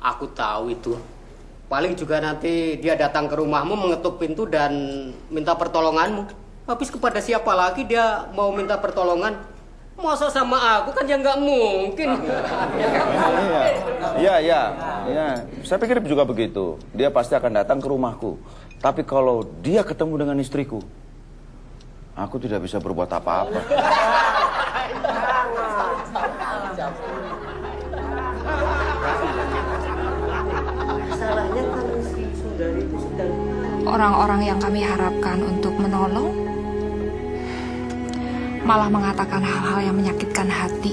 Aku tahu itu. Paling juga nanti dia datang ke rumahmu mengetuk pintu dan minta pertolonganmu. Habis kepada siapa lagi dia mau minta pertolongan? Masa sama aku kan ya nggak mungkin. Iya. Saya pikir juga begitu. Dia pasti akan datang ke rumahku. Tapi kalau dia ketemu dengan istriku, aku tidak bisa berbuat apa-apa. Orang-orang yang kami harapkan untuk menolong malah mengatakan hal-hal yang menyakitkan hati.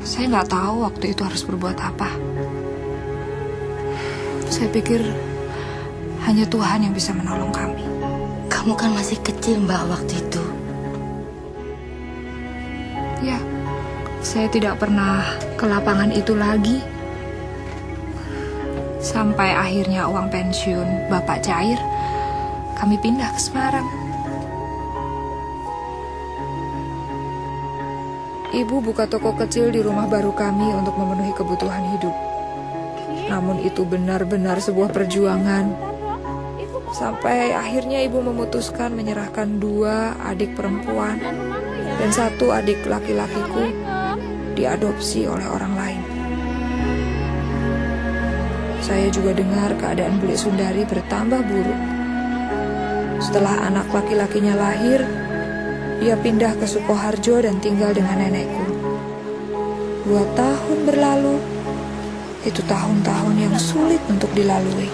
Saya nggak tahu waktu itu harus berbuat apa. Saya pikir hanya Tuhan yang bisa menolong kami. Kamu kan masih kecil, Mbak, waktu itu. Ya, saya tidak pernah ke lapangan itu lagi. Sampai akhirnya uang pensiun Bapak cair, kami pindah ke Semarang. Ibu buka toko kecil di rumah baru kami untuk memenuhi kebutuhan hidup. Namun itu benar-benar sebuah perjuangan. Sampai akhirnya ibu memutuskan menyerahkan 2 adik perempuan dan 1 adik laki-lakiku diadopsi oleh orang lain. Saya juga dengar keadaan Bule Sundari bertambah buruk. Setelah anak laki-lakinya lahir, dia pindah ke Sukoharjo dan tinggal dengan nenekku. 2 tahun berlalu, itu tahun-tahun yang sulit untuk dilalui.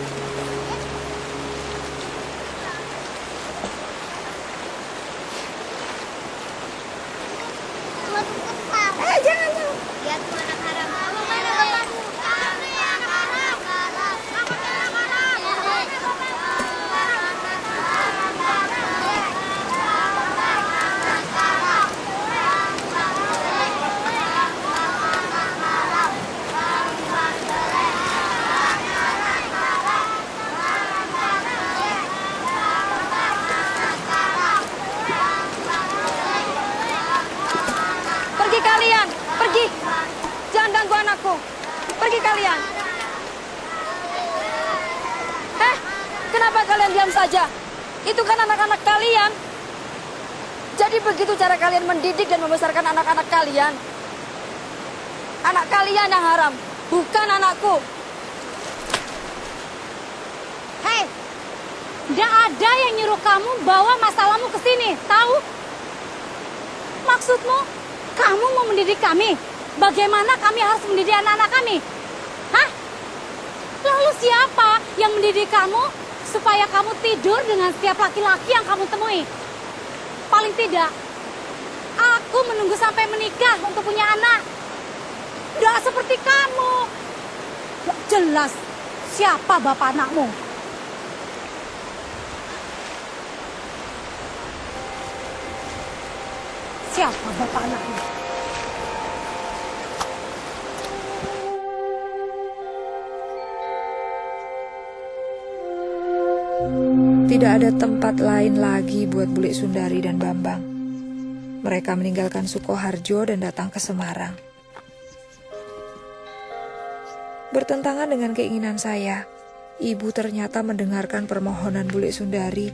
Kalian, pergi. Jangan ganggu anakku. Pergi kalian. Kenapa kalian diam saja? Itu kan anak-anak kalian. Jadi begitu cara kalian mendidik dan membesarkan anak-anak kalian. Anak kalian yang haram, bukan anakku. Hei, tidak ada yang nyuruh kamu bawa masalahmu ke sini, tahu? Maksudmu? Kamu mau mendidik kami? Bagaimana kami harus mendidik anak-anak kami? Hah? Lalu siapa yang mendidik kamu supaya kamu tidur dengan setiap laki-laki yang kamu temui? Paling tidak, aku menunggu sampai menikah untuk punya anak. Tidak seperti kamu. Gak jelas siapa bapak anakmu. Siapa bapak anaknya? Tidak ada tempat lain lagi buat Bule Sundari dan Bambang. Mereka meninggalkan Sukoharjo dan datang ke Semarang. Bertentangan dengan keinginan saya, ibu ternyata mendengarkan permohonan Bule Sundari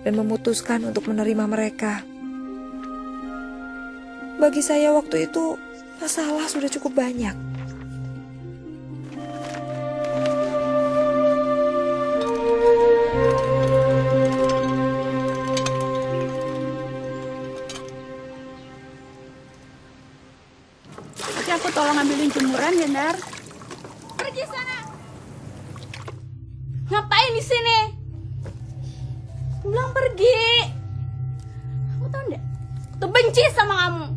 dan memutuskan untuk menerima mereka. Bagi saya waktu itu, masalah sudah cukup banyak. Nanti aku tolong ambilin jemuran ya, Nar. Pergi sana. Ngapain di sini? Pulang pergi. Kamu tahu enggak? Aku benci sama kamu.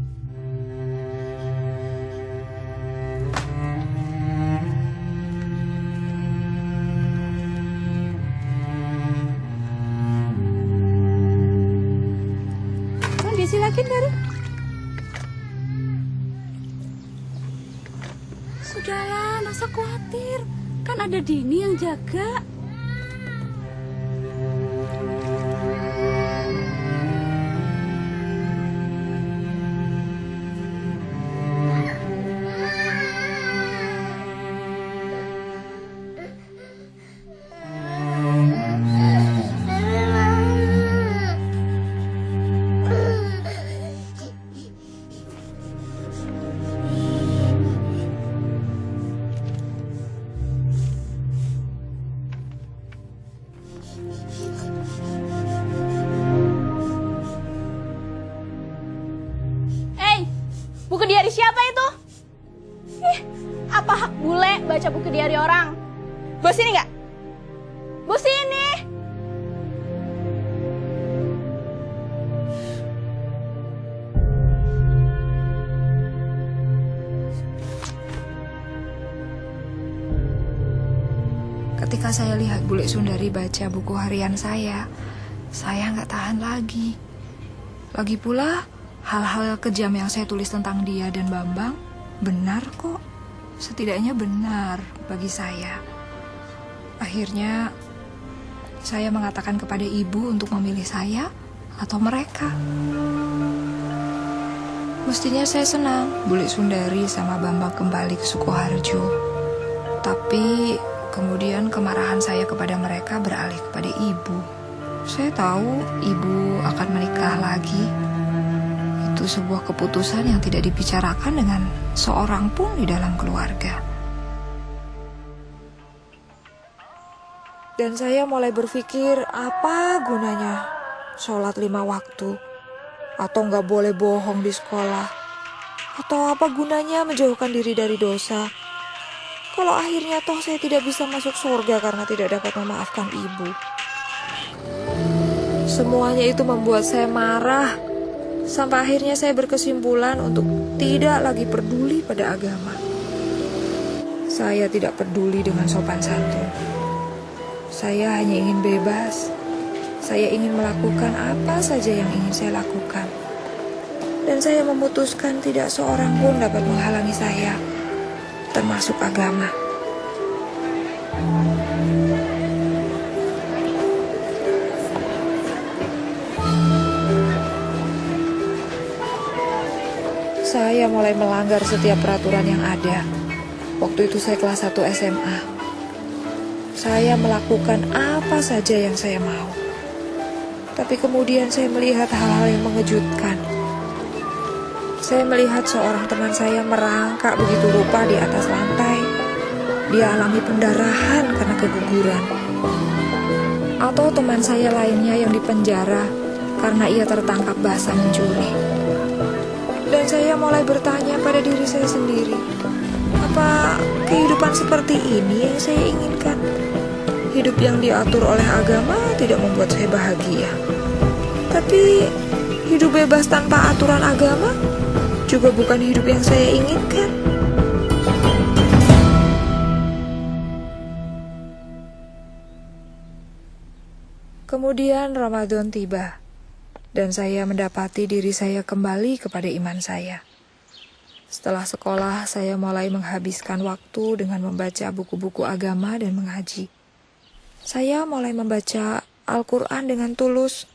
Silakan dari. Sudahlah, nggak usah khawatir. Kan ada Dini yang jaga. bule baca buku diari orang. Bos ini nggak? Bos ini. Ketika saya lihat bule Sundari baca buku harian saya nggak tahan lagi. Lagi pula, hal-hal kejam yang saya tulis tentang dia dan Bambang benar kok. Setidaknya benar bagi saya. Akhirnya, saya mengatakan kepada ibu untuk memilih saya atau mereka. Mestinya saya senang bule Sundari sama Bambang kembali ke Sukoharjo. Tapi kemudian kemarahan saya kepada mereka beralih kepada ibu. Saya tahu ibu akan menikah lagi. Itu sebuah keputusan yang tidak dibicarakan dengan seorang pun di dalam keluarga. Dan saya mulai berpikir, apa gunanya sholat 5 waktu? Atau nggak boleh bohong di sekolah? Atau apa gunanya menjauhkan diri dari dosa? Kalau akhirnya toh saya tidak bisa masuk surga karena tidak dapat memaafkan ibu. Semuanya itu membuat saya marah. Sampai akhirnya saya berkesimpulan untuk tidak lagi peduli pada agama. Saya tidak peduli dengan sopan santun. Saya hanya ingin bebas. Saya ingin melakukan apa saja yang ingin saya lakukan. Dan saya memutuskan tidak seorang pun dapat menghalangi saya, termasuk agama. Saya mulai melanggar setiap peraturan yang ada. Waktu itu saya kelas 1 SMA. Saya melakukan apa saja yang saya mau. Tapi kemudian saya melihat hal-hal yang mengejutkan. Saya melihat seorang teman saya merangkak begitu rupa di atas lantai. Dia alami pendarahan karena keguguran. Atau teman saya lainnya yang dipenjara karena ia tertangkap basah mencuri. Dan saya mulai bertanya pada diri saya sendiri, apa kehidupan seperti ini yang saya inginkan? Hidup yang diatur oleh agama tidak membuat saya bahagia. Tapi hidup bebas tanpa aturan agama juga bukan hidup yang saya inginkan. Kemudian Ramadan tiba, dan saya mendapati diri saya kembali kepada iman saya. Setelah sekolah, saya mulai menghabiskan waktu dengan membaca buku-buku agama dan mengaji. Saya mulai membaca Al-Quran dengan tulus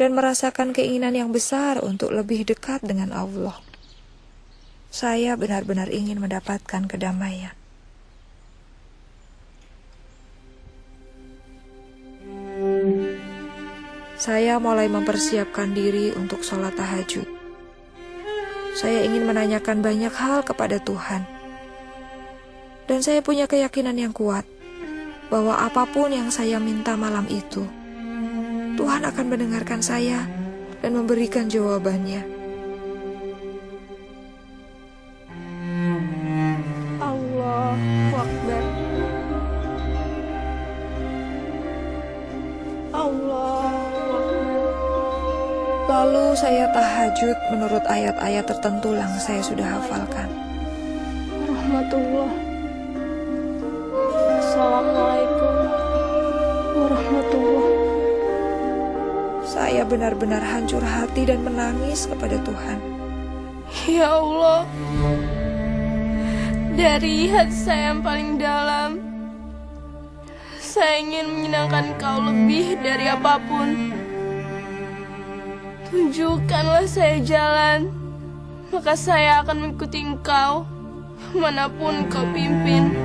dan merasakan keinginan yang besar untuk lebih dekat dengan Allah. Saya benar-benar ingin mendapatkan kedamaian. Saya mulai mempersiapkan diri untuk sholat tahajud. Saya ingin menanyakan banyak hal kepada Tuhan. Dan saya punya keyakinan yang kuat bahwa apapun yang saya minta malam itu, Tuhan akan mendengarkan saya dan memberikan jawabannya. Allahu Akbar. Allahu Akbar. Lalu saya tahajud menurut ayat-ayat tertentu yang saya sudah hafalkan. Rahmatullah. Assalamualaikum warahmatullah. Saya benar-benar hancur hati dan menangis kepada Tuhan. Ya Allah, dari hati saya yang paling dalam, saya ingin menyenangkan Kau lebih dari apapun. Tunjukkanlah saya jalan, maka saya akan mengikuti Engkau, manapun Kau pimpin.